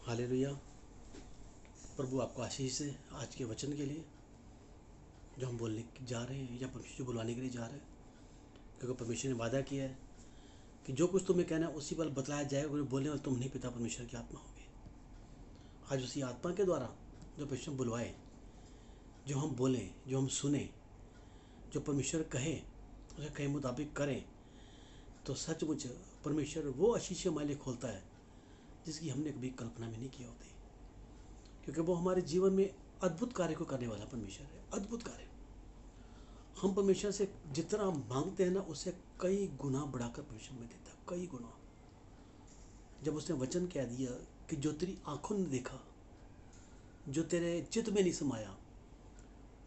Hallelujah. प्रभु आपको आशीष है आज के वचन के लिए जो हम बोलने जा रहे हैं या परमेश्वर जो बुलवाने के लिए जा रहे हैं, क्योंकि परमेश्वर ने वादा किया है कि जो कुछ तुम्हें कहना है उसी पर बतलाया जाएगा। क्योंकि बोलने वाले तुम नहीं, पिता परमेश्वर की आत्मा होगी। आज उसी आत्मा के द्वारा जो परमेश्वर बुलवाए, जो हम बोलें, जो हम सुने, जो परमेश्वर कहे उसे कहे मुताबिक करें, तो सचमुच परमेश्वर वो आशीष हमारे लिए खोलता है जिसकी हमने कभी कल्पना भी नहीं की होती। क्योंकि वो हमारे जीवन में अद्भुत कार्य को करने वाला परमेश्वर है। अद्भुत कार्य हम परमेश्वर से जितना मांगते हैं ना, उससे कई गुना बढ़ाकर परमेश्वर में देता है, कई गुना। जब उसने वचन कह दिया कि जो तेरी आंखों ने देखा, जो तेरे चित्त में नहीं समाया,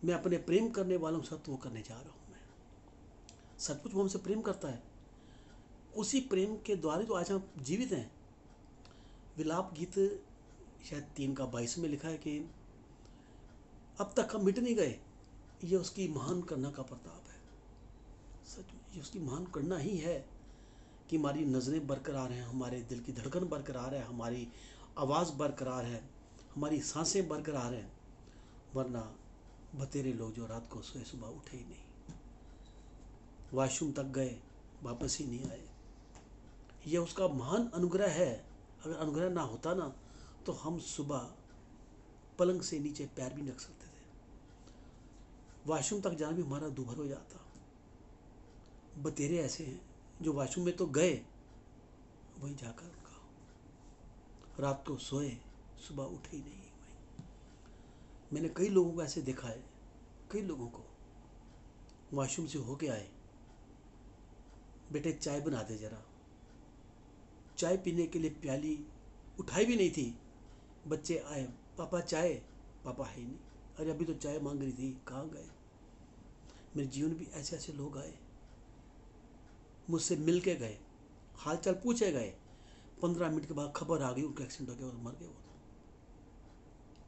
मैं अपने प्रेम करने वालों के साथ वो करने जा रहा हूँ। मैं सचमुच वो हमसे प्रेम करता है। उसी प्रेम के द्वारा तो आज हम जीवित हैं। विलाप गीत शायद 3:22 में लिखा है कि अब तक हम मिट नहीं गए, ये उसकी महान करना का प्रताप है। सच में ये उसकी महान करना ही है कि हमारी नज़रें बरकरार हैं, हमारे दिल की धड़कन बरकरार है, हमारी आवाज़ बरकरार है, हमारी सांसें बरकरार हैं। वरना बतेरे लोग जो रात को सोए सुबह उठे ही नहीं, वॉशरूम तक गए, वापस ही नहीं आए। यह उसका महान अनुग्रह है। अगर अनुग्रह ना होता ना, तो हम सुबह पलंग से नीचे पैर भी नहीं रख सकते थे। वॉशरूम तक जाना भी हमारा दूभर हो जाता। बतेरे ऐसे हैं जो वॉशरूम में तो गए, वहीं जाकर उनका रात को सोए, सुबह उठे ही नहीं। मैंने कई लोगों को ऐसे देखा है। कई लोगों को वॉशरूम से होके आए, बेटे चाय बना दे जरा। चाय पीने के लिए प्याली उठाई भी नहीं थी। बच्चे आए, पापा चाय, पापा है ही नहीं। अरे अभी तो चाय मांग रही थी, कहाँ गए। मेरे जीवन में भी ऐसे ऐसे लोग आए, मुझसे मिल के गए, हाल चाल पूछे गए, 15 मिनट के बाद खबर आ गई उनका एक्सीडेंट हो गया और मर गए वो।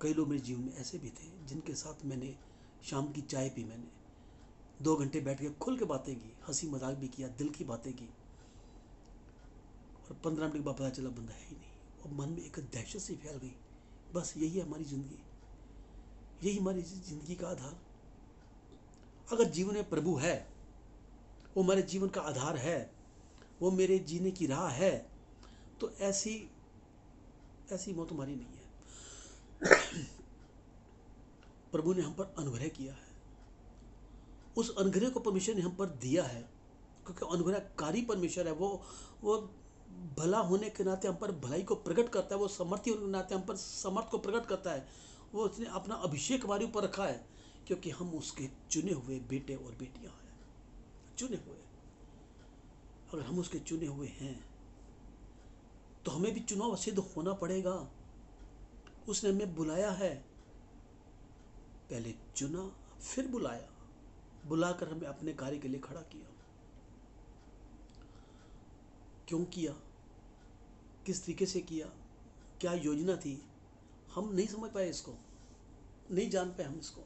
कई लोग मेरे जीवन में ऐसे भी थे जिनके साथ मैंने शाम की चाय पी, मैंने 2 घंटे बैठ के खुल के बातें की, हंसी मजाक भी किया, दिल की बातें की, और 15 मिनट के बाद पता चला बंदा है ही नहीं। और मन में एक दहशत सी फैल गई। बस यही है हमारी ज़िंदगी, यही हमारी ज़िंदगी का आधार। अगर जीवन में प्रभु है, वो हमारे जीवन का आधार है, वो मेरे जीने की राह है, तो ऐसी ऐसी मौत हमारी नहीं है। प्रभु ने हम पर अनुग्रह किया है। उस अनुग्रह को परमेश्वर ने हम पर दिया है, क्योंकि अनुग्रहकारी परमेश्वर है। वो भला होने के नाते हम पर भलाई को प्रकट करता है। वो समर्थी होने के नाते हम पर समर्थ को प्रकट करता है। वो उसने अपना अभिषेक हमारे ऊपर रखा है, क्योंकि हम उसके चुने हुए बेटे और बेटियां हैं। चुने हुए, अगर हम उसके चुने हुए हैं तो हमें भी चुनाव सिद्ध होना पड़ेगा। उसने हमें बुलाया है, पहले चुना, फिर बुलाया, बुलाकर हमें अपने कार्य के लिए खड़ा किया। क्यों किया, किस तरीके से किया, क्या योजना थी, हम नहीं समझ पाए, इसको नहीं जान पाए हम इसको।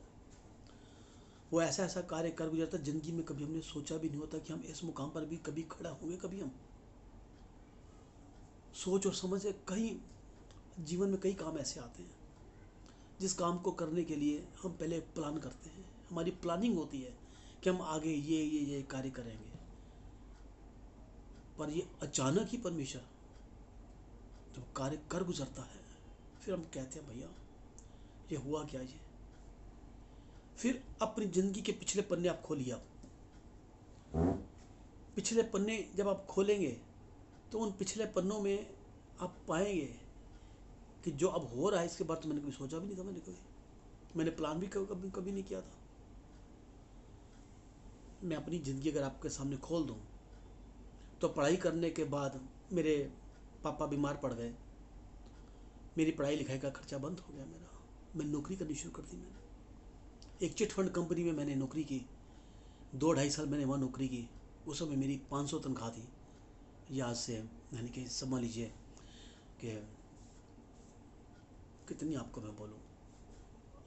वो ऐसा ऐसा कार्य कर गुजरता जिंदगी में, कभी हमने सोचा भी नहीं होता कि हम इस मुकाम पर भी कभी खड़ा होंगे। कभी हम सोच और समझ कहीं जीवन में कई काम ऐसे आते हैं जिस काम को करने के लिए हम पहले प्लान करते हैं, हमारी प्लानिंग होती है कि हम आगे ये कार्य करेंगे। पर ये अचानक ही परमेश्वर जब कार्य कर गुजरता है, फिर हम कहते हैं भैया ये हुआ क्या। ये फिर अपनी जिंदगी के पिछले पन्ने आप खोलिए। आप पिछले पन्ने जब आप खोलेंगे तो उन पिछले पन्नों में आप पाएंगे कि जो अब हो रहा है इसके बारे में मैंने कभी सोचा भी नहीं था। मैंने प्लान भी कभी कभी नहीं किया था। मैं अपनी ज़िंदगी अगर आपके सामने खोल दूं, तो पढ़ाई करने के बाद मेरे पापा बीमार पड़ गए, मेरी पढ़ाई लिखाई का खर्चा बंद हो गया मेरा। मैं नौकरी करनी शुरू कर दी। मैंने एक चिट फंड कंपनी में मैंने नौकरी की, 2-2.5 साल मैंने वहाँ नौकरी की। उस समय मेरी 500 तनख्वाह थी। यहाँ से यानी कि समझ लीजिए कि कितनी आपको मैं बोलूँ,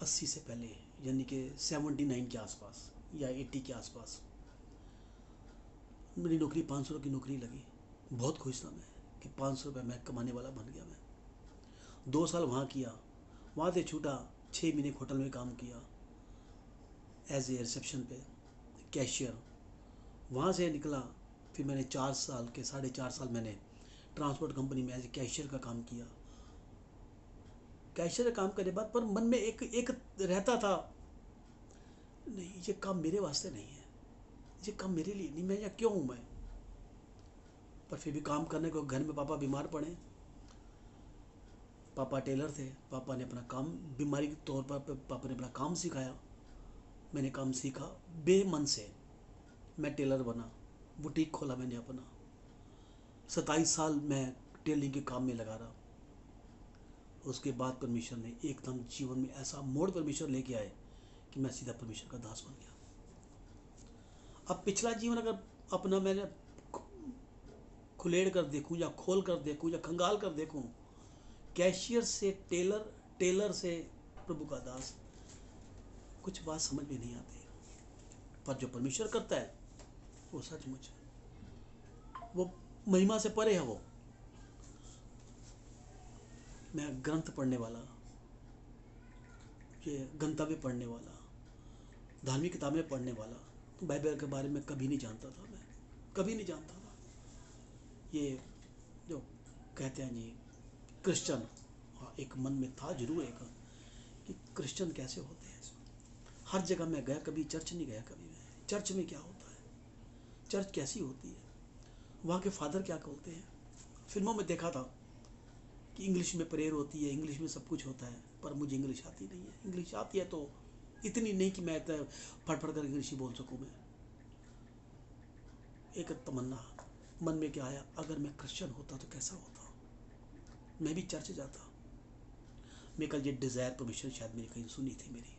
80 से पहले, यानी कि 79 के आसपास या 80 के आसपास मेरी नौकरी 500 की नौकरी लगी। बहुत खुश था मैं कि 500 रुपये मैं कमाने वाला बन गया। मैं 2 साल वहाँ किया, वहाँ से छूटा, 6 महीने होटल में काम किया एज ए रिसेप्शन पे कैशियर। वहाँ से निकला, फिर मैंने 4 साल के 4.5 साल मैंने ट्रांसपोर्ट कंपनी में एज ए कैशियर का काम किया। कैशियर का काम करने के बाद पर मन में एक एक रहता था, नहीं ये काम मेरे वास्ते नहीं है, ये काम मेरे लिए नहीं, मैं यहाँ क्यों हूँ मैं। पर फिर भी काम करने को, घर में पापा बीमार पड़े, पापा टेलर थे, पापा ने अपना काम बीमारी के तौर पर पापा ने अपना काम सिखाया, मैंने काम सीखा बेमन से, मैं टेलर बना, बुटीक खोला मैंने अपना। 27 साल मैं टेलरिंग के काम में लगा रहा। उसके बाद परमेश्वर ने एकदम जीवन में ऐसा मोड़ परमेश्वर लेके आए कि मैं सीधा परमेश्वर का दास बन गया। अब पिछला जीवन अगर अपना मैंने खुलेड़ कर देखूं या खोल कर देखूं या खंगाल कर देखूं, कैशियर से टेलर, टेलर से प्रभु का दास, कुछ बात समझ में नहीं आती। पर जो परमेश्वर करता है वो सचमुच वो महिमा से परे है। वो मैं ग्रंथ पढ़ने वाला, ये गंतव्य पढ़ने वाला, धार्मिक किताबें पढ़ने वाला, तो बाइबल के बारे में कभी नहीं जानता था, मैं कभी नहीं जानता था। ये जो कहते हैं जी क्रिश्चियन, एक मन में था जरूर एक कि क्रिश्चियन कैसे होते हैं। हर जगह मैं गया, कभी चर्च नहीं गया, कभी मैं चर्च में क्या होता है, चर्च कैसी होती है, वहाँ के फादर क्या बोलते हैं। फिल्मों में देखा था कि इंग्लिश में प्रेयर होती है, इंग्लिश में सब कुछ होता है, पर मुझे इंग्लिश आती नहीं है। इंग्लिश आती है तो इतनी नहीं कि मैं फट फट कर इंग्लिश ही बोल सकूँ। मैं एक तमन्ना मन में क्या आया, अगर मैं क्रिश्चियन होता तो कैसा होता, मैं भी चर्च जाता। मैं कल ये डिज़ायर परमिशन शायद मेरी कहीं सुनी थी मेरी।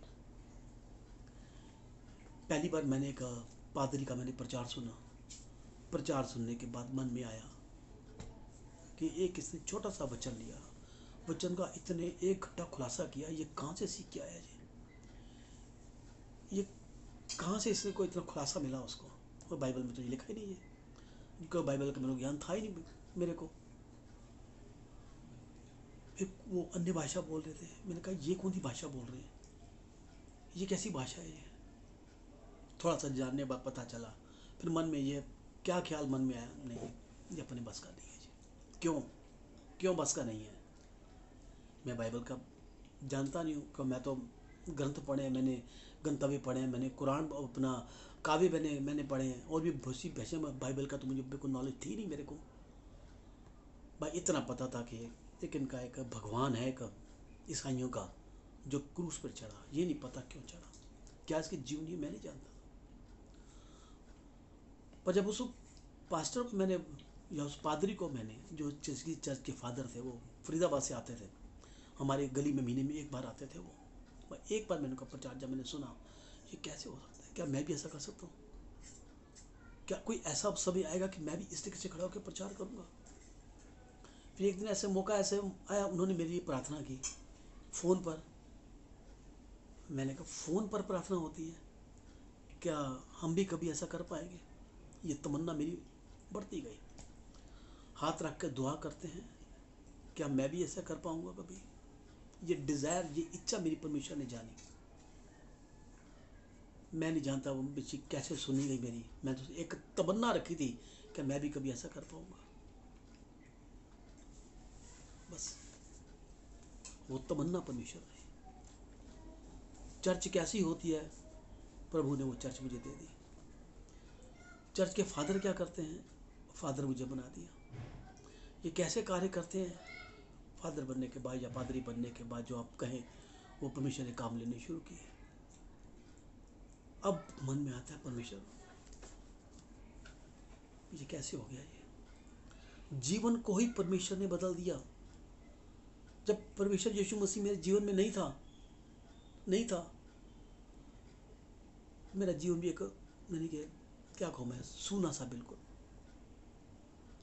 पहली बार मैंने एक पादरी का मैंने प्रचार सुना। प्रचार सुनने के बाद मन में आया कि एक इसने छोटा सा वचन लिया, वचन का इतने एक घंटा खुलासा किया, ये कहाँ से सीख के आया जी, ये कहाँ से इसने को इतना खुलासा मिला उसको। वो बाइबल में तो ये लिखा ही नहीं है, क्योंकि बाइबल का मेरे को ज्ञान था ही नहीं मेरे को। फिर वो अन्य भाषा बोल रहे थे, मैंने कहा ये कौन सी भाषा बोल रहे हैं, ये कैसी भाषा है ये। थोड़ा सा जानने बाद पता चला, फिर मन में ये क्या ख्याल मन में आया, नहीं ये अपने बस का नहीं है जी। क्यों क्यों बस का नहीं है। मैं बाइबल का जानता नहीं हूँ, क्यों मैं तो ग्रंथ पढ़े, मैंने गंतव्य पढ़े, मैंने कुरान अपना काव्य मैंने पढ़े हैं, और भी बहुत सी भाषा में बाइबल का तो मुझे बिल्कुल नॉलेज थी नहीं मेरे को। भाई इतना पता था कि एक इनका एक भगवान है, एक ईसाइयों का जो क्रूस पर चढ़ा, ये नहीं पता क्यों चढ़ा, क्या इसकी जीवनी मैं नहीं जानता। पर जब उस पास्टर को मैंने या उस पादरी को मैंने, जो चर्च के फादर थे, वो फरीदाबाद से आते थे, हमारे गली में महीने में एक बार आते थे वो। एक बार मैंने उनका प्रचार जब मैंने सुना, ये कैसे हो सकता है, क्या मैं भी ऐसा कर सकता हूँ, क्या कोई ऐसा समय आएगा कि मैं भी इस तरीके से खड़ा होकर प्रचार करूँगा। फिर एक दिन ऐसे मौका ऐसे आया, उन्होंने मेरे लिए प्रार्थना की फ़ोन पर। मैंने कहा फ़ोन पर प्रार्थना होती है, क्या हम भी कभी ऐसा कर पाएंगे। ये तमन्ना मेरी बढ़ती गई, हाथ रख कर दुआ करते हैं, क्या मैं भी ऐसा कर पाऊंगा कभी। ये डिज़ायर, ये इच्छा मेरी परमेश्वर ने जानी, मैं नहीं जानता वो बच्ची कैसे सुनी गई मेरी। मैं तो एक तमन्ना रखी थी कि मैं भी कभी ऐसा कर पाऊंगा, बस वो तमन्ना परमेश्वर ने। चर्च कैसी होती है, प्रभु ने वो चर्च मुझे दे दी। चर्च के फादर क्या करते हैं, फादर मुझे बना दिया। ये कैसे कार्य करते हैं, फादर बनने के बाद या पादरी बनने के बाद जो आप कहें, वो परमेश्वर ने काम लेने शुरू किए। अब मन में आता है परमेश्वर ये कैसे हो गया, ये जीवन को ही परमेश्वर ने बदल दिया। जब परमेश्वर यीशु मसीह मेरे जीवन में नहीं था, मेरा जीवन भी एक यानी कि क्या कहूँ मैं, सूना सा, बिल्कुल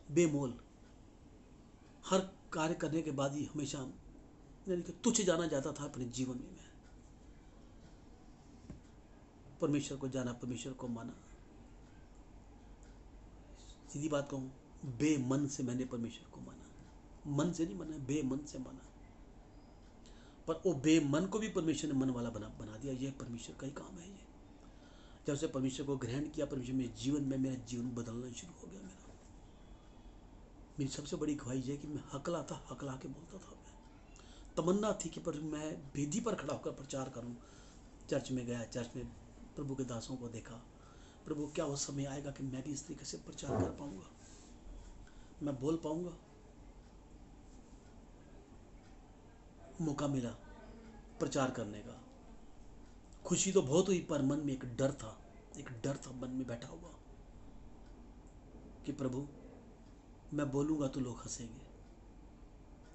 बेमोल। हर कार्य करने के बाद ही हमेशा यानी कि तुच्छ जाना जाता था अपने जीवन में। मैं परमेश्वर को जाना, परमेश्वर को माना, सीधी बात कहूँ, बेमन से मैंने परमेश्वर को माना, मन से नहीं माना, बेमन से माना। पर वो बेमन को भी परमेश्वर ने मन वाला बना दिया। ये परमेश्वर का ही काम है। ये जब से परमेश्वर को ग्रहण किया, परमेश्वर मेरे जीवन में, मेरा जीवन बदलना शुरू हो गया। मेरी सबसे बड़ी ख्वाहिश है कि मैं हकला के बोलता था। मैं तमन्ना थी कि पर मैं वेदी पर खड़ा होकर प्रचार करूं। चर्च में गया, चर्च में प्रभु के दासों को देखा। प्रभु, क्या वो समय आएगा कि मैं भी इस तरीके से प्रचार कर पाऊंगा, मैं बोल पाऊंगा? मौका मिला प्रचार करने का। खुशी तो बहुत हुई, पर मन में एक डर था मन में बैठा हुआ कि प्रभु, मैं बोलूंगा तो लोग हंसेंगे,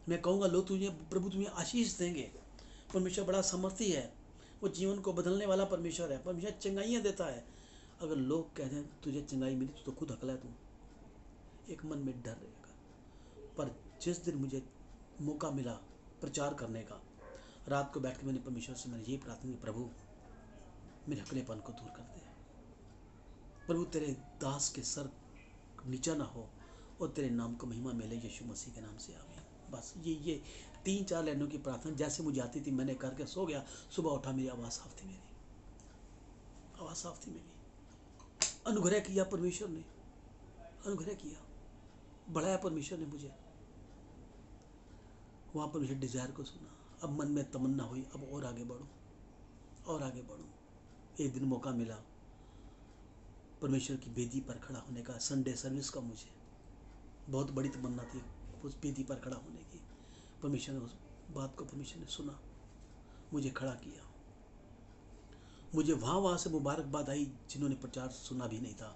मैं कहूंगा लोग तुझे, प्रभु तुम्हें आशीष देंगे। परमेश्वर बड़ा समर्थी है, वो जीवन को बदलने वाला परमेश्वर है। परमेश्वर चंगाइयाँ देता है। अगर लोग कहते हैं तुझे चंगाई मिली तो खुद हकला है तू, एक मन में डर रहेगा। पर जिस दिन मुझे मौका मिला प्रचार करने का, रात को बैठ के मैंने परमेश्वर से मैंने ये प्रार्थना की, प्रभु मेरे हकलेपन को दूर कर दे। प्रभु तेरे दास के सर नीचा ना हो और तेरे नाम को महिमा मिले, यीशु मसीह के नाम से आमीन। बस ये 3-4 लाइनों की प्रार्थना जैसे मुझे आती थी मैंने करके सो गया। सुबह उठा, मेरी आवाज़ साफ थी, अनुग्रह किया परमेश्वर ने, अनुग्रह किया, बढ़ाया परमेश्वर ने मुझे। वहाँ परमेश्वर डिजायर को सुना। अब मन में तमन्ना हुई, अब और आगे बढ़ूं। एक दिन मौका मिला परमेश्वर की वेदी पर खड़ा होने का, संडे सर्विस का। मुझे बहुत बड़ी तमन्ना थी उस वेदी पर खड़ा होने की। परमेश्वर ने उस बात को परमेश्वर ने सुना, मुझे खड़ा किया। मुझे वहाँ से मुबारकबाद आई जिन्होंने प्रचार सुना भी नहीं था,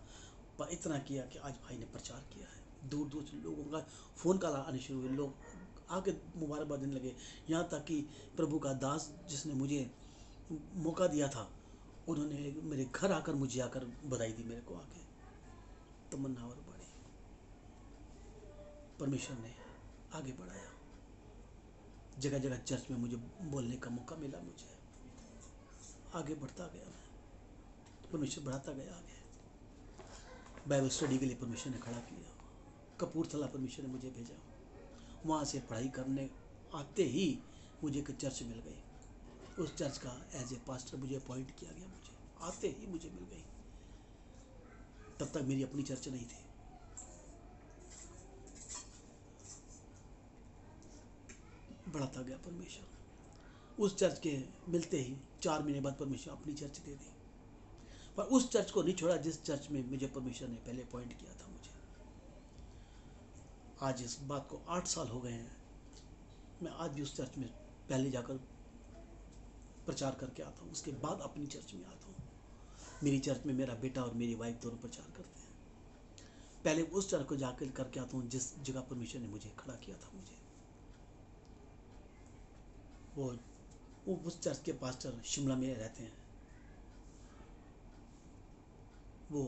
पर इतना किया कि आज भाई ने प्रचार किया है। दूर दूर से लोगों का फ़ोन कॉल आने शुरू हुए, लोग आके मुबारकबाद देने लगे। यहाँ तक कि प्रभु का दास जिसने मुझे मौका दिया था, उन्होंने मेरे घर आकर मुझे आकर बधाई दी, मेरे को आके। तमन्ना और बढ़ी, परमेश्वर ने आगे बढ़ाया। जगह जगह चर्च में मुझे बोलने का मौका मिला, मुझे आगे बढ़ता गया मैं, परमेश्वर बढ़ाता गया आगे। बाइबल स्टडी के लिए परमेश्वर ने खड़ा किया। कपूरथला परमेश्वर ने मुझे भेजा। वहाँ से पढ़ाई करने आते ही मुझे एक चर्च मिल गई। उस चर्च का एज ए पास्टर मुझे अपॉइंट किया गया। मुझे आते ही मुझे मिल गई। तब तक मेरी अपनी चर्च नहीं थी। बढ़ाता गया परमेश्वर। उस चर्च के मिलते ही 4 महीने बाद परमेश्वर अपनी चर्च दे दी। पर उस चर्च को नहीं छोड़ा जिस चर्च में मुझे परमेश्वर ने पहले अपॉइंट किया था। मुझे आज इस बात को 8 साल हो गए हैं। मैं आज भी उस चर्च में पहले जाकर प्रचार करके आता हूँ, उसके बाद अपनी चर्च में आता हूँ। मेरी चर्च में मेरा बेटा और मेरी वाइफ दोनों प्रचार करते हैं। पहले उस चर्च को जाकर करके आता हूँ जिस जगह परमेश्वर ने मुझे खड़ा किया था। मुझे वो उस चर्च के पास्टर शिमला में रहते हैं। वो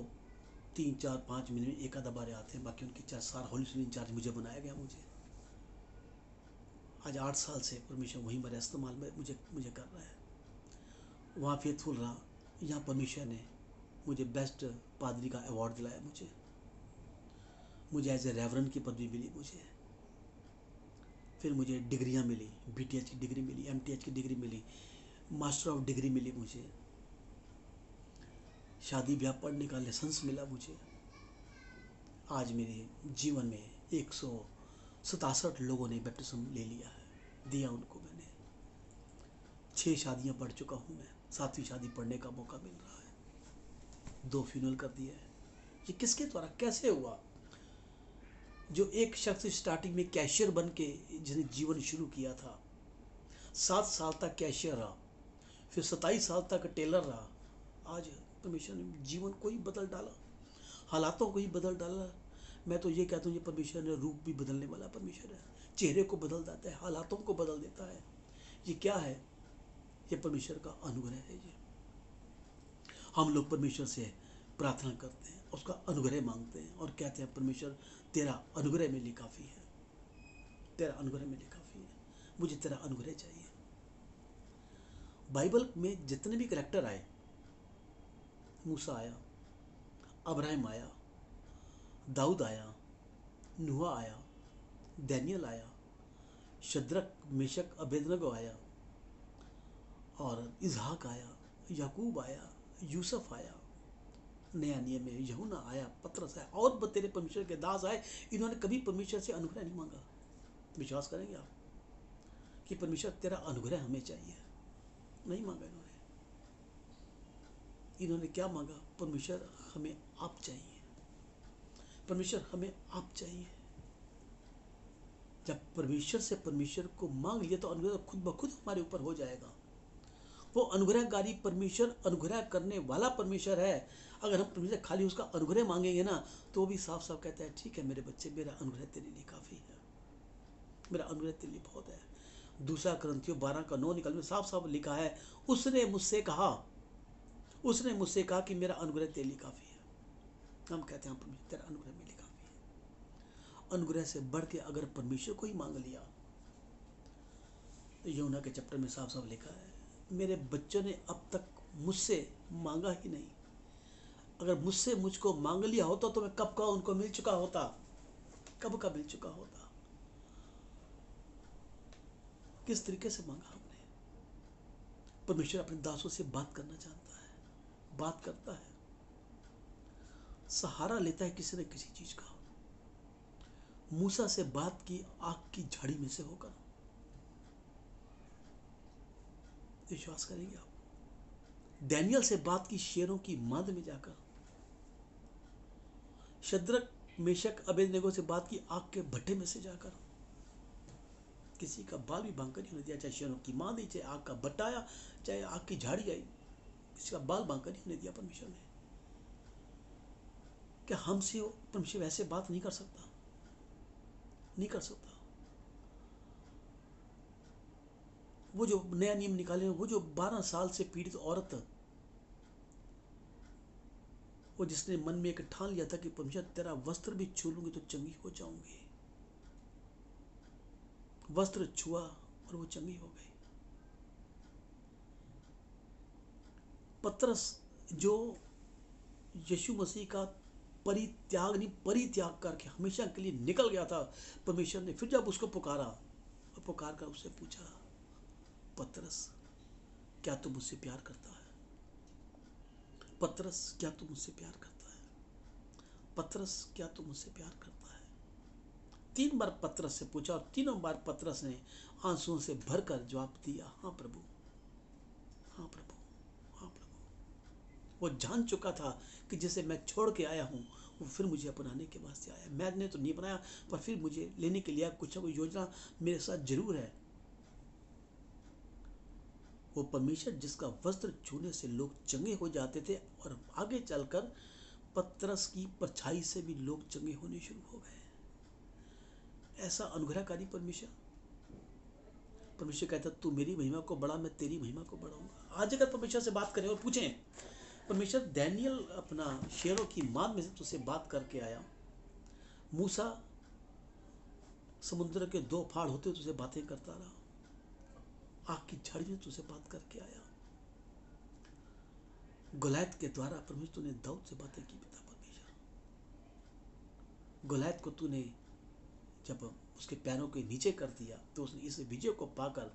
3-4-5 महीने में एक आधा बार आते हैं, बाकी उनकी चर्च सारा होली स्पिरिट इंचार्ज मुझे बनाया गया। मुझे आज 8 साल से परमेश्वर वहीं मेरा इस्तेमाल में मुझे कर रहा है। वहाँ फेथफुल रहा। यहाँ परमेश्वर ने मुझे बेस्ट पादरी का अवार्ड दिलाया। मुझे एज ए रेवरेंड की पदवी मिली। फिर मुझे डिग्रियाँ मिली, BTH की डिग्री मिली, MTH की डिग्री मिली, मास्टर ऑफ डिग्री मिली। मुझे शादी ब्याह पढ़ने का लाइसेंस मिला। मुझे आज मेरे जीवन में 167 लोगों ने बैप्टिज्म ले लिया है, दिया उनको मैंने। 6 शादियाँ पढ़ चुका हूँ मैं, 7वीं शादी पढ़ने का मौका मिल रहा है। 2 फ्यूनरल कर दिया है। ये किसके द्वारा कैसे हुआ? जो एक शख्स स्टार्टिंग में कैशियर बन के जिसने जीवन शुरू किया था, 7 साल तक कैशियर रहा, फिर 27 साल तक टेलर रहा। आज परमेश्वर ने जीवन को ही बदल डाला, हालातों को ही बदल डाला। मैं तो ये कहता हूँ, ये परमेश्वर ने रूप भी बदलने वाला परमेश्वर है। चेहरे को बदल देता है, हालातों को बदल देता है। ये क्या है? ये परमेश्वर का अनुग्रह है। ये हम लोग परमेश्वर से प्रार्थना करते हैं, उसका अनुग्रह मांगते हैं और कहते हैं परमेश्वर तेरा अनुग्रह मेरे लिए काफ़ी है, तेरा अनुग्रह मेरे लिए काफ़ी है, मुझे तेरा अनुग्रह चाहिए। बाइबल में जितने भी कैरेक्टर आए, मूसा आया, अब्राहम आया, दाऊद आया, नूह आया, दानियल आया, शद्रक मेशक अबेदनगो आया, और इसहाक आया, याकूब आया, यूसुफ आया, नया नियम में यूहन्ना आया, पतरस आया, और तेरे परमेश्वर के दास आए। इन्होंने कभी परमेश्वर से अनुग्रह नहीं मांगा। विश्वास करेंगे आप कि परमेश्वर तेरा अनुग्रह हमें चाहिए? नहीं मांगा इन्होंने। इन्होंने क्या मांगा? परमेश्वर हमें आप चाहिए, परमेश्वर हमें आप चाहिए। जब परमेश्वर से परमेश्वर को मांग लिया तो अनुग्रह खुद ब खुद हमारे ऊपर हो जाएगा। वो अनुग्रहकारी परमेश्वर, अनुग्रह करने वाला परमेश्वर है। अगर हम परमेश्वर खाली उसका अनुग्रह मांगेंगे ना, तो वो भी साफ साफ कहता है, ठीक है मेरे बच्चे, मेरा अनुग्रह तेरे लिए काफ़ी है, मेरा अनुग्रह तेरे लिए बहुत है। दूसरा कुरिन्थियों 12:9 निकल में साफ साफ लिखा है, उसने मुझसे कहा कि मेरा अनुग्रह तेरे लिए काफ़ी है। हम कहते हैं परमेश्वर तेरा अनुग्रह मेरे लिए काफ़ी है। अनुग्रह से बढ़ के अगर परमेश्वर को ही मांग लिया, तो यूहन्ना के चैप्टर में साफ साफ लिखा है, मेरे बच्चों ने अब तक मुझसे मांगा ही नहीं। अगर मुझसे मुझको मांग लिया होता तो मैं कब का उनको मिल चुका होता, कब का मिल चुका होता। किस तरीके से मांगा हमने? परमेश्वर अपने दासों से बात करना चाहता है, बात करता है, सहारा लेता है किसी न किसी चीज का। मूसा से बात की आग की झाड़ी में से होकर। विश्वास करेंगे आप? डैनियल से बात की शेरों की मांद में जाकर। शद्रक, मेशक, अबेदनगो से बात की आग के भट्टे में से जाकर। किसी का बाल भी बांध कर नहीं दिया, चाहे शेरों की मांद आई, चाहे आग का भट्टा आया, चाहे आग की झाड़ी आई, किसी का बाल बांध कर नहीं दिया परमेश्वर ने। क्या हमसे परमेश्वर वैसे बात नहीं कर सकता? नहीं कर सकता। वो जो नया नियम निकाले, वो जो 12 साल से पीड़ित औरत, वो जिसने मन में एक ठान लिया था कि परमेश्वर तेरा वस्त्र भी छू लूंगी तो चंगी हो जाऊंगी, वस्त्र छुआ और वो चंगी हो गई। पतरस जो यीशु मसीह का परित्याग करके हमेशा के लिए निकल गया था, परमेश्वर ने फिर जब उसको पुकारा, पुकार कर उससे पूछा, पतरस क्या तू मुझसे प्यार करता है? पतरस क्या तू मुझसे प्यार करता है? पतरस क्या तू मुझसे प्यार करता है? 3 बार पतरस से पूछा और तीनों बार पतरस ने आंसुओं से भरकर जवाब दिया, हाँ प्रभु, हाँ प्रभु, हाँ प्रभु। वो जान चुका था कि जिसे मैं छोड़ के आया हूँ वो फिर मुझे अपनाने के वास्ते आया। मैंने तो नहीं बनाया, पर फिर मुझे लेने के लिए कुछ ना कुछ योजना मेरे साथ जरूर है। वो परमेश्वर जिसका वस्त्र छूने से लोग चंगे हो जाते थे, और आगे चलकर पतरस की परछाई से भी लोग चंगे होने शुरू हो गए। ऐसा अनुग्रहकारी परमेश्वर। परमेश्वर कहता तू मेरी महिमा को बढ़ा, मैं तेरी महिमा को बढ़ाऊंगा। आज अगर परमेश्वर से बात करें और पूछें, परमेश्वर डैनियल अपना शेरों की मांद में से तुझसे बात करके आया, मूसा समुद्र के 2 फाड़ होते तुझसे बातें करता रहा, आग की झाड़ी में तुझसे बात करके आया, गोलैत के द्वारा परमेश्वर ने दाऊद से बातें की। पिता परमेश्वर, गोलैत को तूने जब उसके पैरों के नीचे कर दिया तो उसने इस विजय को पाकर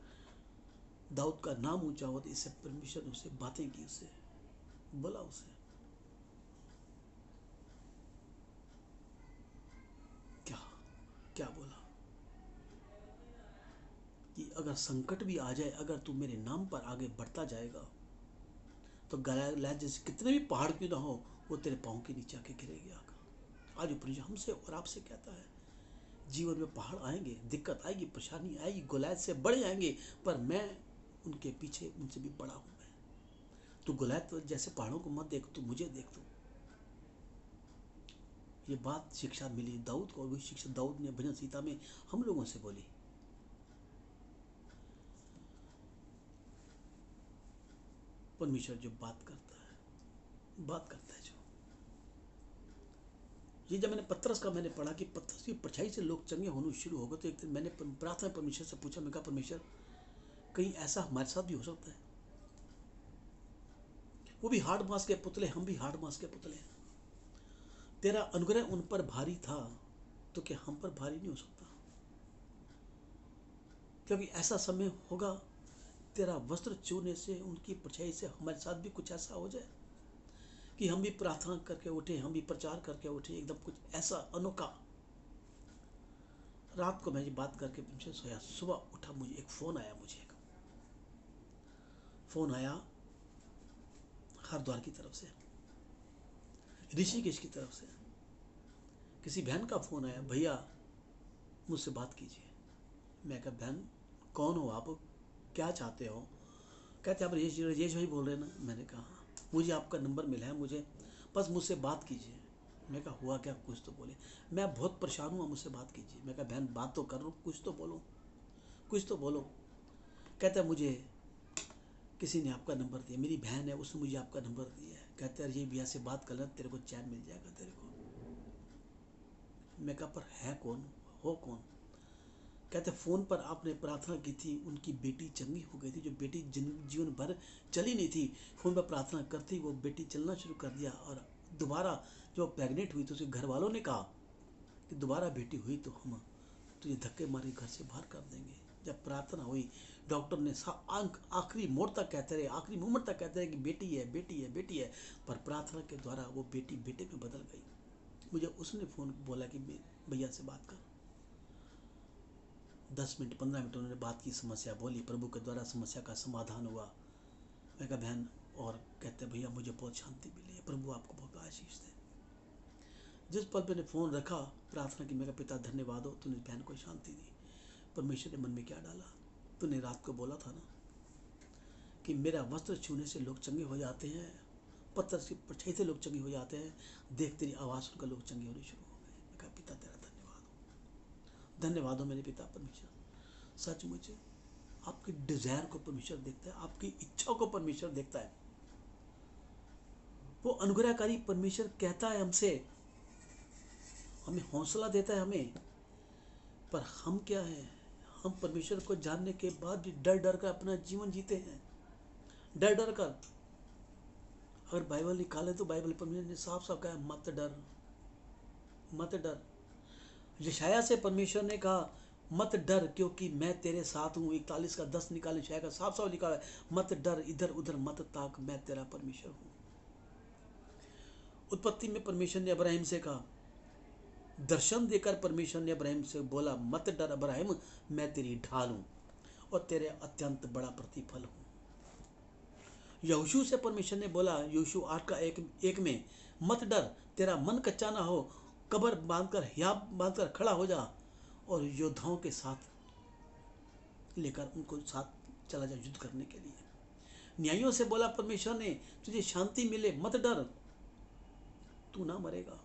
दाऊद का नाम ऊंचा हो, तो इससे परमेश्वर ने उससे बातें की, उससे बोला, उसे क्या क्या बोला कि अगर संकट भी आ जाए, अगर तू मेरे नाम पर आगे बढ़ता जाएगा तो गलैत जैसे कितने भी पहाड़ क्यों ना हो, वो तेरे पाँव के नीचे आके गिरेगी आकर। आज परमेश्वर हमसे और आपसे कहता है, जीवन में पहाड़ आएंगे, दिक्कत आएगी, परेशानी आएगी, गोलैत से बड़े आएंगे, पर मैं उनके पीछे उनसे भी बड़ा हूं। मैं तू गोलैत जैसे पहाड़ों को मत देख, तू मुझे देख। तू ये बात शिक्षा मिली दाऊद को, और वही शिक्षा दाऊद ने भजन संहिता में हम लोगों से बोली। परमेश्वर जो बात करता है जो ये जब मैंने पतरस का मैंने पढ़ा कि पतरस की परछाई से लोग चंगे होने शुरू हो गए, तो एक दिन मैंने प्रार्थना परमेश्वर से पूछा, मैं कहा परमेश्वर कहीं ऐसा हमारे साथ भी हो सकता है? वो भी हाड़ मांस के पुतले, हम भी हाड़ मांस के पुतले हैं। तेरा अनुग्रह उन पर भारी था तो क्या हम पर भारी नहीं हो सकता? क्योंकि ऐसा समय होगा तेरा वस्त्र छूने से, उनकी परछाई से हमारे साथ भी कुछ ऐसा हो जाए कि हम भी प्रार्थना करके उठे, हम भी प्रचार करके उठे, एकदम कुछ ऐसा अनोखा। रात को मैं ये बात करके मुझे सोया, सुबह उठा, मुझे एक फ़ोन आया, फ़ोन आया हरिद्वार की तरफ से, ऋषिकेश की तरफ से। किसी बहन का फ़ोन आया, भैया मुझसे बात कीजिए। मैं कहा बहन कौन हो आप, क्या चाहते हो? कहते आप राजेश भाई बोल रहे हैं ना? मैंने कहा हाँ, मुझे आपका नंबर मिला है, मुझे बस मुझसे बात कीजिए। मैं कहा हुआ क्या, कुछ तो बोले। मैं बहुत परेशान हूँ, मुझसे बात कीजिए। मैं कहा बहन बात तो कर रहा हूँ, कुछ तो बोलो, कुछ तो बोलो। कहता मुझे किसी ने आपका नंबर दिया, मेरी बहन है उसने मुझे आपका नंबर दिया है। कहते अरे भैया से बात कर ले, तेरे को चैन मिल जाएगा तेरे को। मैं कहा पर है कौन, हो कौन? कहते फ़ोन पर आपने प्रार्थना की थी, उनकी बेटी चंगी हो गई थी, जो बेटी जीवन भर चली नहीं थी, फ़ोन पर प्रार्थना करती वो बेटी चलना शुरू कर दिया। और दोबारा जो प्रेग्नेंट हुई तो उसके घर वालों ने कहा कि दोबारा बेटी हुई तो हम तुझे धक्के मारे घर से बाहर कर देंगे। जब प्रार्थना हुई, डॉक्टर ने आखिरी मोड़ तक कहते रहे, आखिरी मोमेंट तक कहते रहे कि बेटी है, बेटी है, बेटी है, पर प्रार्थना के द्वारा वो बेटी बेटे में बदल गई। मुझे उसने फ़ोन बोला कि भैया से बात कर। 10 मिनट 15 मिनट उन्होंने बात की, समस्या बोली, प्रभु के द्वारा समस्या का समाधान हुआ। मैं कहा बहन, और कहते भैया मुझे बहुत शांति मिली है, प्रभु आपको बहुत आशीष दे। जिस पल मैंने फ़ोन रखा, प्रार्थना की, मैं कहा पिता धन्यवाद हो, तूने बहन को शांति दी। परमेश्वर ने मन में क्या डाला, तूने रात को बोला था ना कि मेरा वस्त्र छूने से लोग चंगे हो जाते हैं, पत्थर की परछाई से लोग चंगे हो जाते हैं। देख तेरी आवाज़ सुनकर लोग चंगे होने शुरू हो गए। मैं कहा पिता तेरा धन्यवाद हो, धन्यवाद हो मेरे पिता परमेश्वर। सचमुच आपकी डिजायर को परमेश्वर देखता है, आपकी इच्छा को परमेश्वर देखता है। वो अनुग्रहकारी परमेश्वर कहता है हमसे, हमें हौसला देता है हमें। पर हम क्या है, हम परमेश्वर को जानने के बाद भी डर डर कर अपना जीवन जीते हैं, डर डर कर। अगर बाइबल निकाले तो बाइबल परमेश्वर ने साफ साफ कहा मत डर, मत डर। यशाया से परमेश्वर ने कहा मत डर क्योंकि मैं तेरे साथ हूँ। 41 का 10 निकाले, यशाया का साफ साफ लिखा है मत डर, इधर उधर मत ताक, मैं तेरा परमेश्वर हूँ। उत्पत्ति में परमेश्वर ने अब्राहिम से कहा, दर्शन देकर परमेश्वर ने अब्राहिम से बोला मत डर अब्राहिम, मैं तेरी ढाल हूँ और तेरे अत्यंत बड़ा प्रतिफल हूँ। यहोशू से परमेश्वर ने बोला, यहोशू 8 का 1 में, मत डर, तेरा मन कच्चा ना हो, कबर बांधकर हियाब बांधकर खड़ा हो जा और योद्धाओं के साथ लेकर उनको साथ चला जा युद्ध करने के लिए। न्यायियों से बोला परमेश्वर ने, तुझे शांति मिले, मत डर, तू ना मरेगा।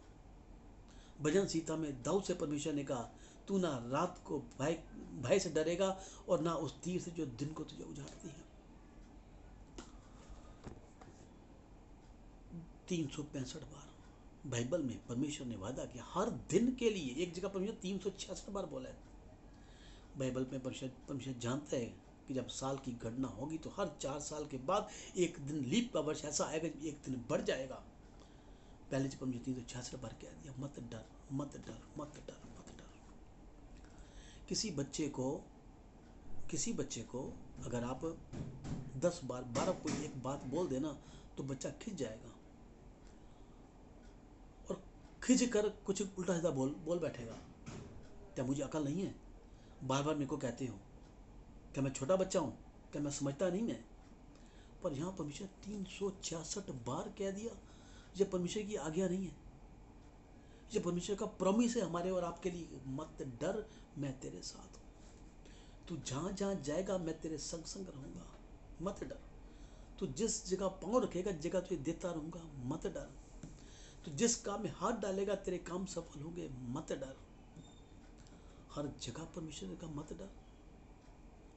भजन सीता में दाऊद से परमेश्वर ने कहा, तू ना रात को भय से डरेगा और ना उस तीर से जो दिन को तुझे उजाड़ती है। 365 बार बाइबल में परमेश्वर ने वादा किया, हर दिन के लिए। एक जगह परमेश्वर 366 बार बोला है बाइबल में। परमेश्वर जानता है कि जब साल की गणना होगी तो हर 4 साल के बाद एक दिन लीप का वर्ष ऐसा आएगा, एक दिन बढ़ जाएगा। पहले जब परमेश्वर 366 बार कह दिया मत डर, मत डर, मत डर, मत डर। किसी बच्चे को अगर आप 10 बार 12 कोई एक बात बोल देना तो बच्चा खिंच जाएगा और खिंच कर कुछ उल्टा सीधा बोल बैठेगा। क्या मुझे अकल नहीं है? बार बार मेरे को कहते हो, क्या मैं छोटा बच्चा हूँ? क्या मैं समझता नहीं मैं? पर यहाँ परमेश्वर 366 बार कह दिया। ये परमेश्वर की आज्ञा नहीं है, ये परमेश्वर का प्रॉमिस है हमारे और आपके लिए। मत डर, मैं तेरे साथ हूँ, तू जहाँ जहाँ जाएगा मैं तेरे संग संग रहूँगा, मत डर। तू जिस जगह पाँव रखेगा जगह तुझे देता रहूँगा, मत डर। तू जिस काम में हाथ डालेगा तेरे काम सफल होंगे, मत डर। हर जगह परमेश्वर ने कहा मत डर।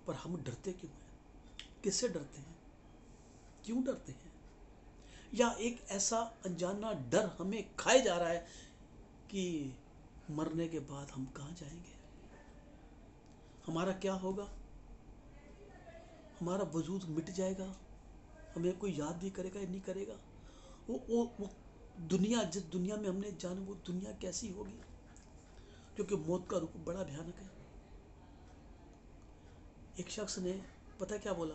पर हम डरते क्यों हैं? किससे डरते हैं? क्यों डरते हैं? या एक ऐसा अनजाना डर हमें खाए जा रहा है कि मरने के बाद हम कहाँ जाएंगे, हमारा क्या होगा, हमारा वजूद मिट जाएगा, हमें कोई याद भी करेगा या नहीं करेगा। वो दुनिया, जिस दुनिया में हमने जाना, वो दुनिया कैसी होगी? क्योंकि मौत का रूप बड़ा भयानक है। एक शख्स ने पता क्या बोला,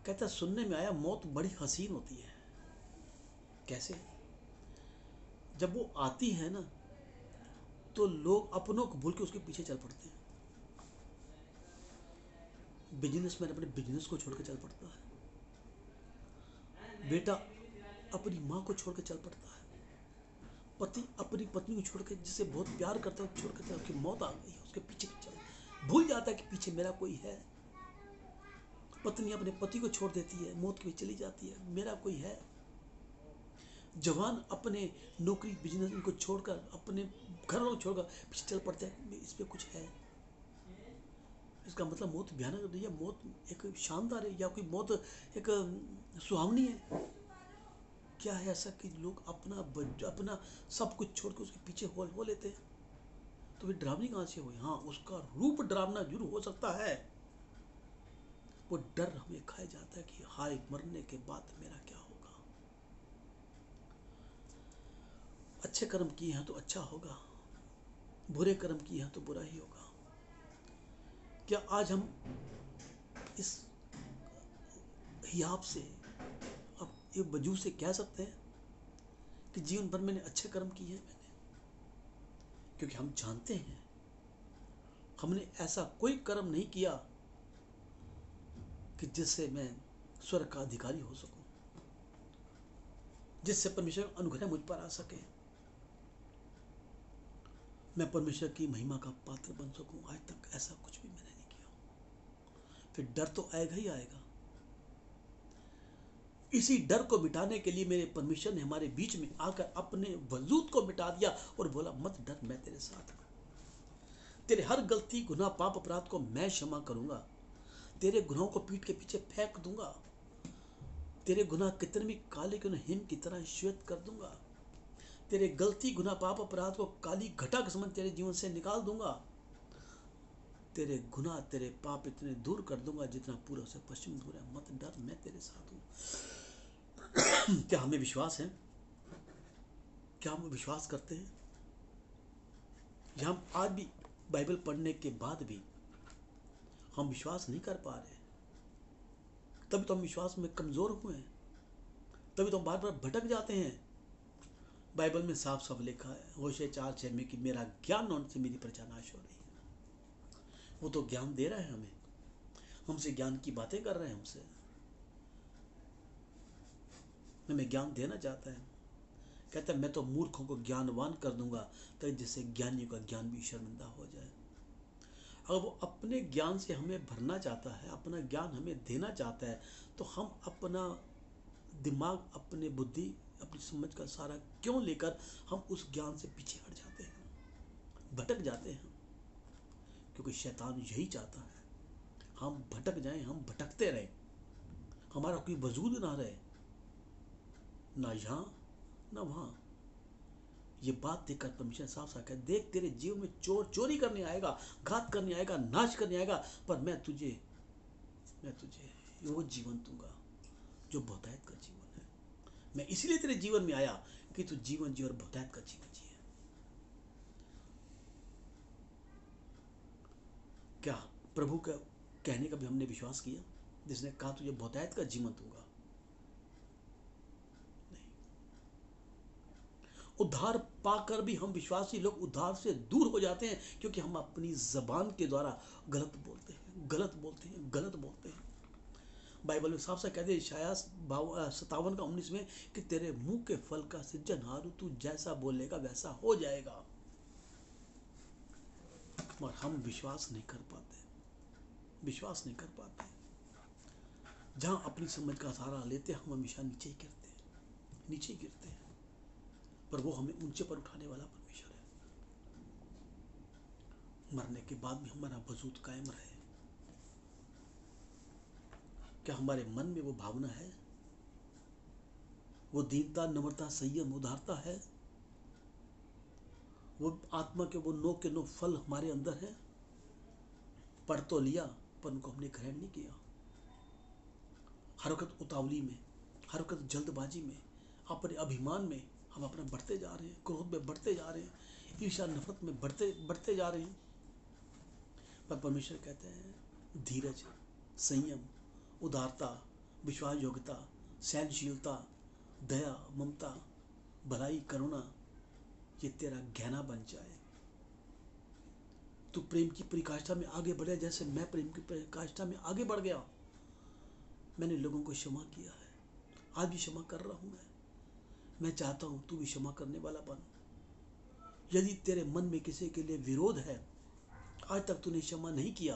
कहता है सुनने में आया मौत बड़ी हसीन होती है। कैसे? जब वो आती है ना तो लोग अपनों को भूल के उसके पीछे चल पड़ते हैं। बिजनेसमैन अपने बिजनेस को छोड़ के चल पड़ता है, बेटा अपनी माँ को छोड़ के चल पड़ता है, पति अपनी पत्नी को छोड़ के, जिसे बहुत प्यार करता है छोड़ के, उसकी मौत आ गई उसके पीछे चल, भूल जाता है कि पीछे मेरा कोई है। पत्नी अपने पति को छोड़ देती है, मौत के पीछे चली जाती है, मेरा कोई है। जवान अपने नौकरी बिजनेस इनको छोड़कर, अपने घर वालों को छोड़कर पीछे चल पड़ते हैं, इस पे कुछ है। इसका मतलब मौत भयानक नहीं है, मौत एक शानदार है, या कोई मौत एक सुहावनी है। क्या है ऐसा कि लोग अपना सब कुछ छोड़ के उसके पीछे हो लेते हैं? तो वे डरावनी कहां से हुई? हाँ, उसका रूप डरावना जरूर हो सकता है। वो डर हमें खाया जाता है कि हाय मरने के बाद मेरा क्या होगा। अच्छे कर्म किए हैं तो अच्छा होगा, बुरे कर्म किए हैं तो बुरा ही होगा। क्या आज हम इस हियाब से, अब ये वजूद से कह सकते हैं कि जीवन भर मैंने अच्छे कर्म किए हैं? क्योंकि हम जानते हैं हमने ऐसा कोई कर्म नहीं किया कि जिससे मैं स्वर्ग का अधिकारी हो सकूं, जिससे परमेश्वर का अनुग्रह मुझ पर आ सके, मैं परमेश्वर की महिमा का पात्र बन सकूं। आज तक ऐसा कुछ भी मैंने नहीं किया। फिर डर तो आएगा ही आएगा। इसी डर को मिटाने के लिए मेरे परमेश्वर ने हमारे बीच में आकर अपने वजूद को मिटा दिया और बोला मत डर, मैं तेरे साथ हूं। तेरे हर गलती गुनाह पाप अपराध को मैं क्षमा करूंगा, तेरे गुनाहों को पीठ के पीछे फेंक दूंगा, तेरे गुनाह कितने भी काले क्यों न हिम की तरह श्वेत कर दूंगा, तेरे गलती गुनाह पाप अपराध को काली घटा के समान तेरे जीवन से निकाल दूंगा, तेरे गुनाह तेरे पाप इतने दूर कर दूंगा जितना पूर्व से पश्चिम दूर है। मत डर, मैं तेरे साथ हूं। क्या हमें विश्वास है? क्या हम विश्वास करते हैं? या हम आज भी बाइबल पढ़ने के बाद भी हम विश्वास नहीं कर पा रहे? तभी तो हम विश्वास में कमजोर हुए हैं, तभी तो हम बार बार भटक जाते हैं। बाइबल में साफ साफ लिखा है होशे 4:6 में कि मेरा ज्ञान होने से मेरी प्रजा नाश हो रही है। वो तो ज्ञान दे रहा है हमें, हमसे ज्ञान की बातें कर रहे हैं, हमसे हमें ज्ञान देना चाहता है। कहता है मैं तो मूर्खों को ज्ञानवान कर दूंगा ताकि जिससे ज्ञानियों का ज्ञान भी शर्मिंदा हो जाए। अगर वो अपने ज्ञान से हमें भरना चाहता है, अपना ज्ञान हमें देना चाहता है, तो हम अपना दिमाग, अपने बुद्धि, अपनी समझ का सारा क्यों लेकर हम उस ज्ञान से पीछे हट जाते हैं, भटक जाते हैं? क्योंकि शैतान यही चाहता है हम भटक जाएं, हम भटकते रहें, हमारा कोई वजूद ना रहे, ना यहाँ ना वहाँ। ये बात देखकर परमेश्वर साफ साफ कहता, देख तेरे जीवन में चोर चोरी करने आएगा, घात करने आएगा, नाश करने आएगा, पर मैं तुझे वो जीवन दूंगा जो बहुतायत का जीवन है। मैं इसीलिए तेरे जीवन में आया कि तू जीवन जी और बहुतायत का जीवन जिए। क्या प्रभु का कहने का भी हमने विश्वास किया, जिसने कहा तुझे बहुतायत का जीवन दूंगा? नहीं। उद्धार पाकर भी हम विश्वासी लोग उद्धार से दूर हो जाते हैं, क्योंकि हम अपनी जबान के द्वारा गलत बोलते हैं, गलत बोलते हैं, गलत बोलते हैं। बाइबल में साफ साफ कहते हैं इशाया 57:19 में कि तेरे मुंह के फल का सिजनहार तू जैसा बोलेगा वैसा हो जाएगा। और हम विश्वास नहीं कर पाते, विश्वास नहीं कर पाते। जहां अपनी समझ का सहारा लेते हम हमेशा नीचे ही गिरते हैं, नीचे ही गिरते हैं। पर वो हमें ऊंचे पर उठाने वाला परमेश्वर है। मरने के बाद भी हमारा वजूद कायम रहे। क्या हमारे मन में वो भावना है, वो दीनता, नम्रता, संयम, उदारता है? वो आत्मा के वो नो के नो फल हमारे अंदर है? पढ़ तो लिया पर उनको हमने ग्रहण नहीं किया। हर वक्त उतावली में, हर वक्त जल्दबाजी में, अपने अभिमान में हम अपना बढ़ते जा रहे हैं, क्रोध में बढ़ते जा रहे हैं, ईर्ष्या नफरत में बढ़ते जा रहे हैं। पर परमेश्वर कहते हैं धीरज, संयम, उदारता, विश्वास योग्यता, सहनशीलता, दया, ममता, भलाई, करुणा, ये तेरा गहना बन जाए। तू प्रेम की परिकाष्ठा में आगे बढ़े जैसे मैं प्रेम की परिकाष्ठा में आगे बढ़ गया। मैंने लोगों को क्षमा किया है, आज भी क्षमा कर रहा हूं। मैं चाहता हूं तू भी क्षमा करने वाला बन। यदि तेरे मन में किसी के लिए विरोध है, आज तक तूने क्षमा नहीं किया,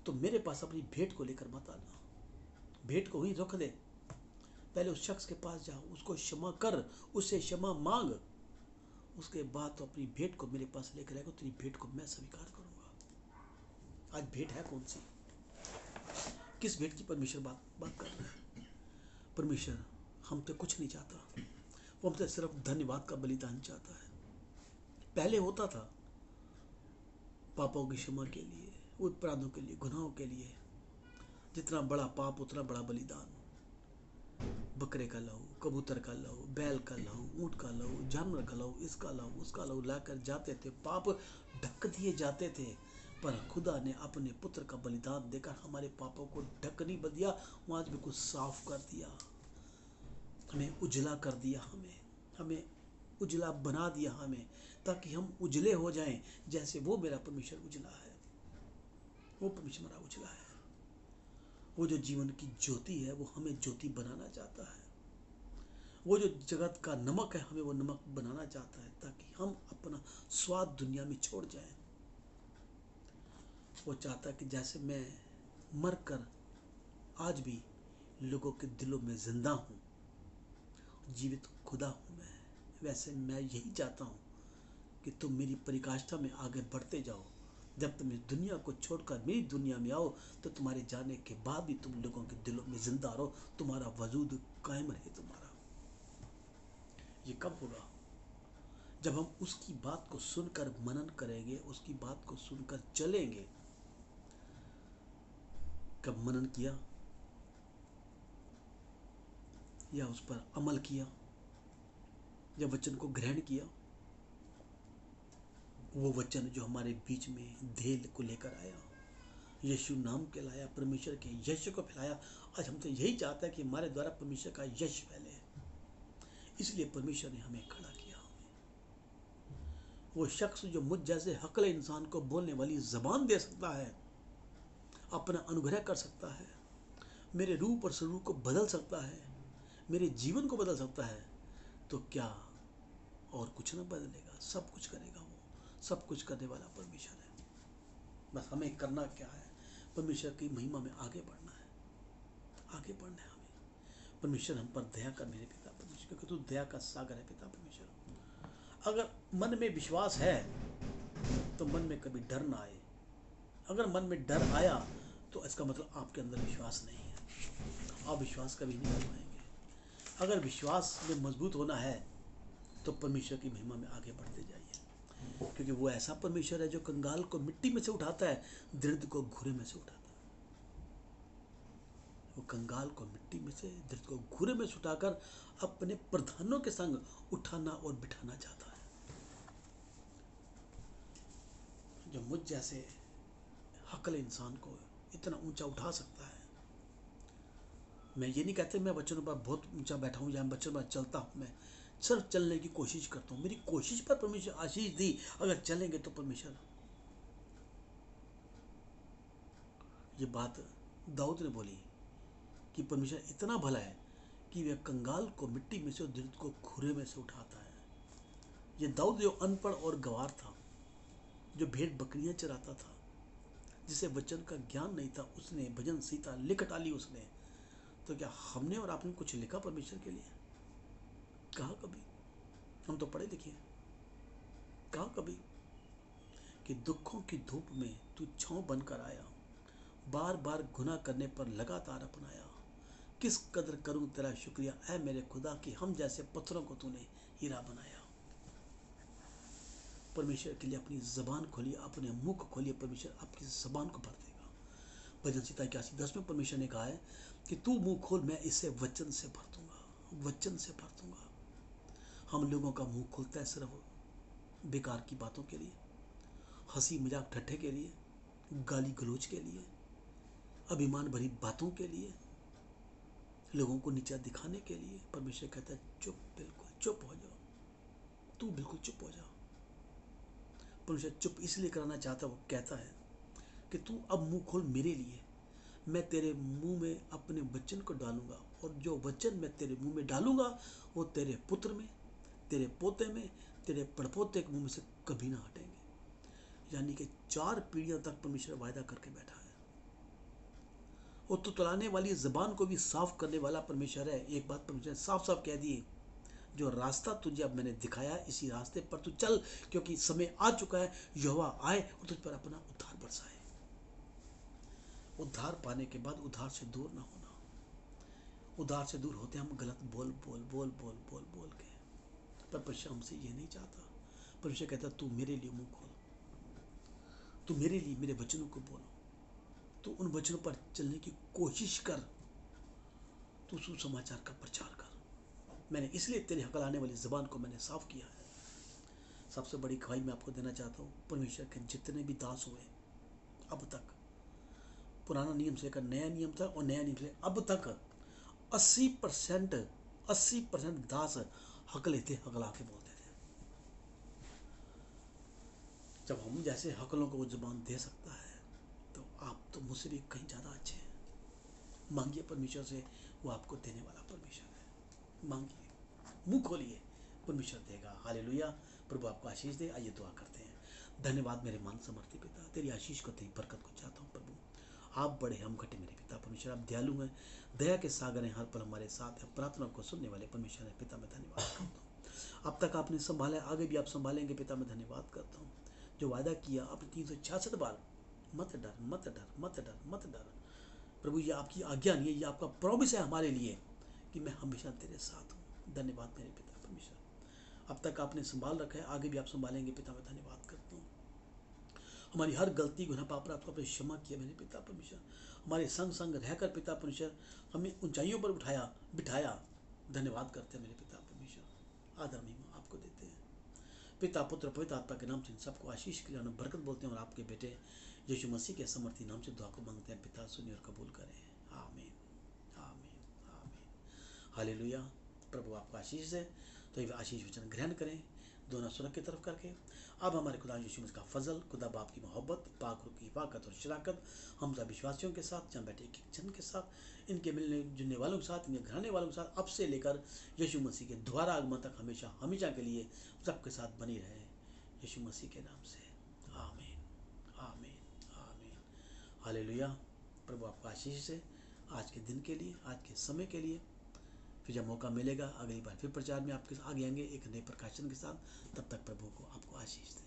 तो मेरे पास अपनी भेंट को लेकर मत आना। भेंट को ही रख दे, पहले उस शख्स के पास जा, उसको क्षमा कर, उससे क्षमा मांग, उसके बाद तो अपनी भेंट को मेरे पास लेकर आएगा, तेरी भेंट को मैं स्वीकार करूंगा। आज भेंट है कौन सी? किस भेंट की परमेश्वर बात कर रहा है? परमेश्वर हमसे कुछ नहीं चाहता, वो हमसे सिर्फ धन्यवाद का बलिदान चाहता है। पहले होता था पापों की क्षमा के लिए, अपराधों के लिए, गुनाहों के लिए, जितना बड़ा पाप उतना बड़ा बलिदान। बकरे का लहू, कबूतर का लहू, बैल का लहू, ऊंट का लहू, जानवर का लहू, इसका लहू, उसका लहू लाकर जाते थे, पाप ढक दिए जाते थे। पर खुदा ने अपने पुत्र का बलिदान देकर हमारे पापों को ढक नहीं दिया, वो आज बिल्कुल साफ कर दिया, हमें उजला कर दिया, हमें उजला बना दिया हमें, ताकि हम उजले हो जाएं जैसे वो मेरा परमेश्वर उजला है। वो परमेश्वर मेरा उजला है। वो जो जीवन की ज्योति है, वो हमें ज्योति बनाना चाहता है। वो जो जगत का नमक है, हमें वो नमक बनाना चाहता है, ताकि हम अपना स्वाद दुनिया में छोड़ जाएं। वो चाहता है कि जैसे मैं मरकर आज भी लोगों के दिलों में जिंदा हूँ, जीवित खुदा हूँ मैं, वैसे मैं यही चाहता हूँ कि तुम मेरी परिकाष्ठा में आगे बढ़ते जाओ। जब तुम इस दुनिया को छोड़कर मेरी दुनिया में आओ, तो तुम्हारे जाने के बाद भी तुम लोगों के दिलों में जिंदा रहो, तुम्हारा वजूद कायम रहे तुम्हारा। ये कब होगा? जब हम उसकी बात को सुनकर मनन करेंगे, उसकी बात को सुनकर चलेंगे। कब मनन किया या उस पर अमल किया, या वचन को ग्रहण किया, वो वचन जो हमारे बीच में धेल को लेकर आया, यीशु नाम के लाया, परमेश्वर के यश को फैलाया। आज हम तो यही चाहते हैं कि हमारे द्वारा परमेश्वर का यश फैले, इसलिए परमेश्वर ने हमें खड़ा किया। वो शख्स जो मुझ जैसे हकले इंसान को बोलने वाली जबान दे सकता है, अपना अनुग्रह कर सकता है, मेरे रूप और स्वरूप को बदल सकता है, मेरे जीवन को बदल सकता है, तो क्या और कुछ न बदलेगा? सब कुछ करेगा। वो सब कुछ करने वाला परमेश्वर है। बस हमें करना क्या है? परमेश्वर की महिमा में आगे बढ़ना है, आगे बढ़ना है हमें। परमेश्वर हम पर दया कर मेरे पिता परमेश्वर, क्योंकि तू दया का सागर है पिता परमेश्वर। अगर मन में विश्वास है तो मन में कभी डर ना आए। अगर मन में डर आया तो इसका मतलब आपके अंदर विश्वास नहीं है, आप विश्वास कभी नहीं कर पाएंगे। अगर विश्वास में मजबूत होना है तो परमेश्वर की महिमा में आगे बढ़ते जाइए, क्योंकि वो ऐसा परमेश्वर है जो कंगाल को मिट्टी में से उठाता है, दृढ़ को घुरे में से उठाता है। वो कंगाल को मिट्टी में से, दृढ़ को घुरे में से उठाकर अपने प्रधानों के संग उठाना और बिठाना चाहता है। जो मुझ जैसे हकल इंसान को इतना ऊंचा उठा सकता है। मैं ये नहीं कहता मैं बच्चों पर बहुत ऊंचा बैठा हूँ या बच्चों पर चलता हूँ, मैं सिर्फ चलने की कोशिश करता हूँ। मेरी कोशिश पर परमेश्वर आशीष दी, अगर चलेंगे तो परमेश्वर। ये बात दाऊद ने बोली कि परमेश्वर इतना भला है कि वह कंगाल को मिट्टी में से और दृढ़ को खुरे में से उठाता है। ये दाऊद जो अनपढ़ और गंवार था, जो भेड़ बकरियां चराता था, जिसे वचन का ज्ञान नहीं था, उसने भजन संहिता लिख डाली उसने। तो क्या हमने और आपने कुछ लिखा परमेश्वर के लिए? कहा कभी? हम तो पढ़े लिखे। कहा कभी कि दुखों की धूप में तू छांव बनकर आया, बार बार गुनाह करने पर लगातार अपनाया। किस कदर करूं तेरा शुक्रिया ऐ मेरे खुदा कि हम जैसे पत्थरों को तूने हीरा बनाया। परमेश्वर के लिए अपनी जबान खोलिए, अपने मुंह को खोलिए, परमेश्वर आपकी जबान को भर देगा। भजन संहिता 81:10 में परमेश्वर ने कहा है कि तू मुंह खोल, मैं इसे वचन से भर दूंगा, वचन से भर दूंगा। हम लोगों का मुंह खुलता है सिर्फ बेकार की बातों के लिए, हंसी मजाक ठट्ठे के लिए, गाली गलौज के लिए, अभिमान भरी बातों के लिए। लोगों को नीचा दिखाने के लिए परमेश्वर कहता है चुप, बिल्कुल चुप हो जाओ, तू बिल्कुल चुप हो जाओ। परमेश्वर चुप इसलिए कराना चाहता है, वो कहता है कि तू अब मुंह खोल मेरे लिए, मैं तेरे मुंह में अपने वचन को डालूंगा, और जो वचन मैं तेरे मुंह में डालूंगा वो तेरे पुत्र में, तेरे पोते में, तेरे पड़पोते के मुंह में से कभी ना हटेंगे। यानी कि 4 पीढ़ियों तक परमेश्वर वायदा करके बैठा है। वो तुतलाने वाली जबान को भी साफ करने वाला परमेश्वर है। एक बात परमेश्वर साफ साफ कह दी, जो रास्ता तुझे अब मैंने दिखाया इसी रास्ते पर तू चल, क्योंकि समय आ चुका है, यहोवा आए और तुझ पर अपना उद्धार बरसाए। उद्धार पाने के बाद उद्धार से दूर ना होना। उद्धार से दूर होते हम गलत बोल बोल बोल बोल बोल बोल के, पर परमेश्वर हमसे ये नहीं चाहता। परमेश्वर कहता तू मेरे लिए मुंह खोल, तू मेरे लिए मेरे वचनों को बोलो, तू उन वचनों पर चलने की कोशिश कर, तू सुसमाचार का प्रचार कर। मैंने इसलिए तेरे हकलाने वाली ज़बान को मैंने साफ किया है। सबसे बड़ी गवाही मैं आपको देना चाहता हूँ, परमेश्वर के जितने भी दास हुए अब तक, पुराना नियम से लेकर नया नियम था और नया नियम से अब तक 80% दास हकले थे, हकला के बोलते थे। जब हम जैसे हकलों को वो जुबान दे सकता है तो आप तो मुझसे भी कहीं ज़्यादा अच्छे हैं। मांगिए परमेश्वर से, वो आपको देने वाला परमेश्वर है। मांगिए, मुंह खोलिए, परमेश्वर देगा। हालेलुया। प्रभु आपको आशीष दे। आइए दुआ करते हैं। धन्यवाद मेरे मान समर्थी पिता, तेरी आशीष को, तेरी बरकत को चाहता हूँ प्रभु। आप बड़े हम घटे मेरे पिता परमेश्वर, आप दयालु हैं, दया के सागर हैं, हर पल हमारे साथ हैं। प्रार्थना को सुनने वाले परमेश्वर है पिता, मैं धन्यवाद करता हूँ। अब तक आपने संभाला, आगे भी आप संभालेंगे पिता, मैं धन्यवाद करता हूँ। जो वायदा किया आपने 366 बार, मत डर मत डर मत डर मत डर। प्रभु ये आपकी आज्ञा नहीं है, ये आपका प्रॉमिस है हमारे लिए कि मैं हमेशा तेरे साथ हूँ। धन्यवाद मेरे पिता परमेश्वर, अब तक आपने संभाल रखा है, आगे भी आप संभालेंगे पिता, मैं धन्यवाद करता हूँ। हमारी हर गलती गुनाह पाप आपको आपने क्षमा किया मेरे पिता परमेश्वर। हमारे संग संग रहकर पिता परमेश्वर हमें ऊंचाइयों पर बिठाया। धन्यवाद करते हैं मेरे पिता परमेश्वर। आदर महिमा आपको देते हैं पिता पुत्र पवित्र आत्मा के नाम से। इन सबको आशीष के लिए बरकत बोलते हैं और आपके बेटे यीशु मसीह के समर्थी नाम से दुआ को मांगते हैं पिता, सुनिए और कबूल करें। आमीन आमीन आमीन। हालेलुया। प्रभु आपको आशीष दे। तो ये आशीष वचन ग्रहण करें, दोनों सुरख की तरफ करके। अब हमारे खुदा यीशु मसीह का फजल, खुदा बाप की मोहब्बत, पाक रूह की हिफाजत और शराकत हम सब विश्वासियों के साथ, जहाँ बैठे एक जन के साथ, इनके मिलने जुलने वालों के साथ, इनके घराने वालों के साथ, अब से लेकर यीशु मसीह के दोबारा आगमन तक हमेशा हमेशा के लिए सबके साथ बनी रहे, यीशु मसीह के नाम से। आमीन आमीन आमीन। हालेलुया। प्रभु आपको आशीष है आज के दिन के लिए, आज के समय के लिए। फिर जब मौका मिलेगा अगली बार फिर प्रचार में आपके आगे आएंगे एक नए प्रकाशन के साथ। तब तक प्रभु को आपको आशीष दे।